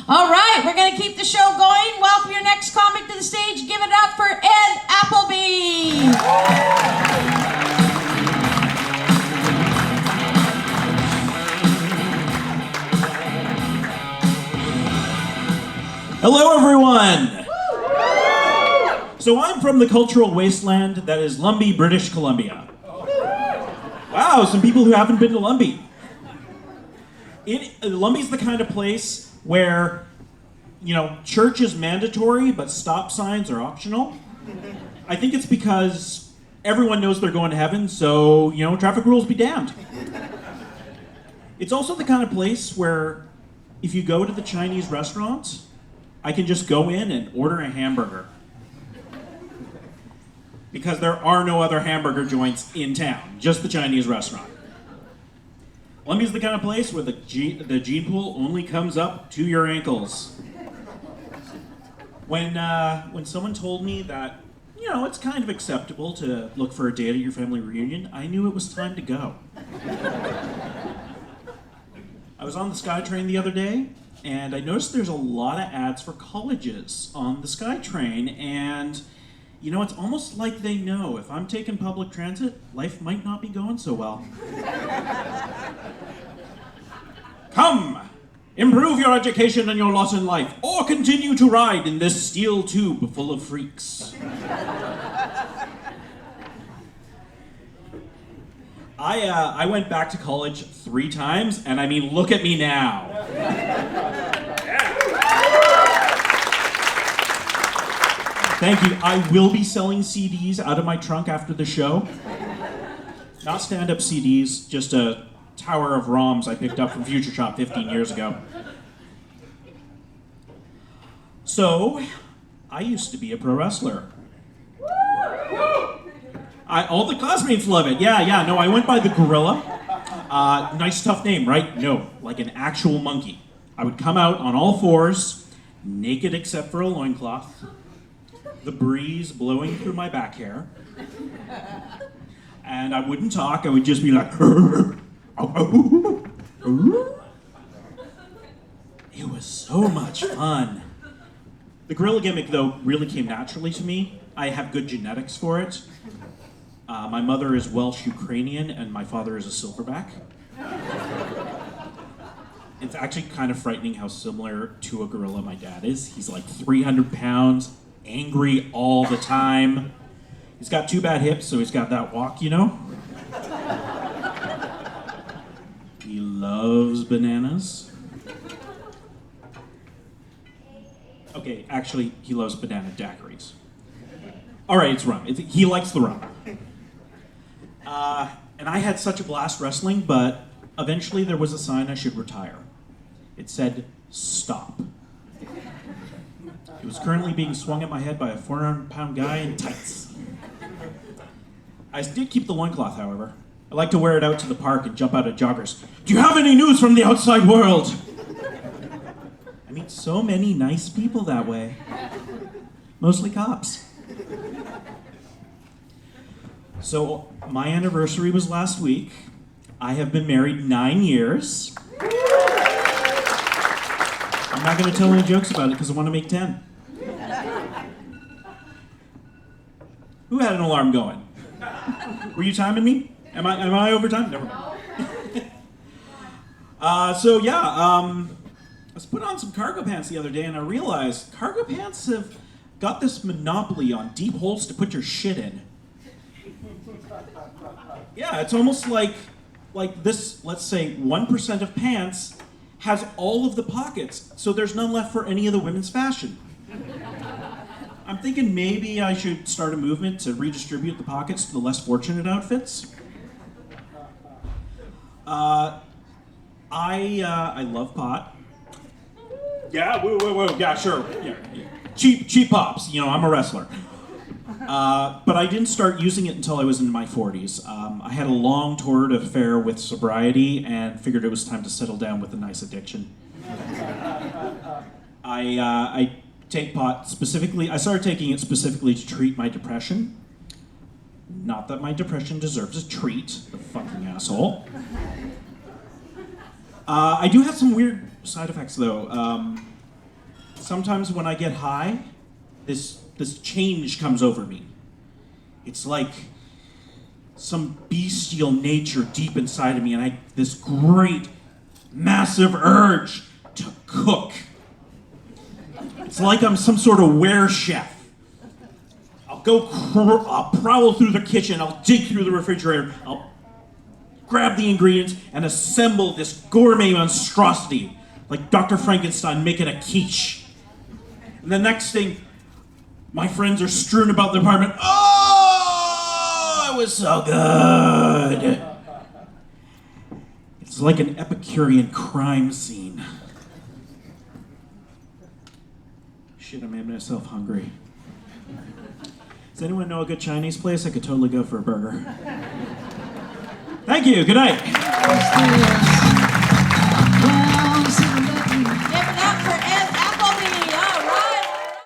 All right, we're going to keep the show going. Welcome your next comic to the stage. Give it up for Ed Appleby. Hello, everyone. So I'm from the cultural wasteland that is Lumbee, British Columbia. Wow, some people who haven't been to Lumbee. Lumbee's the kind of place where, church is mandatory, but stop signs are optional. I think it's because everyone knows they're going to heaven, so, traffic rules be damned. It's also the kind of place where if you go to the Chinese restaurant, I can just go in and order a hamburger. Because there are no other hamburger joints in town, just the Chinese restaurant. Lumbee's the kind of place where the gene pool only comes up to your ankles. When someone told me that, it's kind of acceptable to look for a date at your family reunion, I knew it was time to go. I was on the SkyTrain the other day, and I noticed there's a lot of ads for colleges on the SkyTrain, and it's almost like they know if I'm taking public transit, life might not be going so well. Come! Improve your education and your lot in life, or continue to ride in this steel tube full of freaks. I went back to college 3 times, and I mean, look at me now. Thank you. I will be selling CDs out of my trunk after the show. Not stand-up CDs, just a tower of ROMs I picked up from Future Shop 15 years ago. So, I used to be a pro wrestler. All the classmates love it. Yeah. No, I went by the Gorilla. Nice tough name, right? No, like an actual monkey. I would come out on all fours, naked except for a loincloth, the breeze blowing through my back hair, and I wouldn't talk. I would just be like, it was so much fun. The gorilla gimmick, though, really came naturally to me. I have good genetics for it. My mother is Welsh-Ukrainian, and my father is a silverback. It's actually kind of frightening how similar to a gorilla my dad is. He's like 300 pounds, angry all the time. He's got 2 bad hips, so he's got that walk, He loves bananas. Okay, actually, he loves banana daiquiris. All right, it's rum. He likes the rum. And I had such a blast wrestling, but eventually there was a sign I should retire. It said, "Stop." It was currently being swung at my head by a 400-pound guy in tights. I did keep the loincloth, however. I like to wear it out to the park and jump out at joggers. Do you have any news from the outside world? I meet so many nice people that way. Mostly cops. So, my anniversary was last week. I have been married 9 years. I'm not going to tell any jokes about it because I want to make 10. Who had an alarm going? Were you timing me? Am I over time? Never mind. I was putting on some cargo pants the other day, and I realized cargo pants have got this monopoly on deep holes to put your shit in. Yeah, it's almost like this, let's say 1% of pants has all of the pockets, so there's none left for any of the women's fashion. I'm thinking maybe I should start a movement to redistribute the pockets to the less fortunate outfits. I love pot. Yeah, whoa, yeah, sure. Yeah. Cheap pops, I'm a wrestler. But I didn't start using it until I was in my 40s. I had a long torrid affair with sobriety and figured it was time to settle down with a nice addiction. I take pot specifically, I started taking it specifically to treat my depression. Not that my depression deserves a treat, the fucking asshole. I do have some weird side effects though. sometimes when I get high, this change comes over me. It's like some bestial nature deep inside of me, and this great, massive urge to cook. It's like I'm some sort of were-chef. I'll prowl through the kitchen, I'll dig through the refrigerator, I'll grab the ingredients and assemble this gourmet monstrosity, like Dr. Frankenstein making a quiche. And the next thing, my friends are strewn about the apartment. Oh, it was so good. It's like an Epicurean crime scene. Shit, I made myself hungry. Does anyone know a good Chinese place? I could totally go for a burger. Thank you, good night.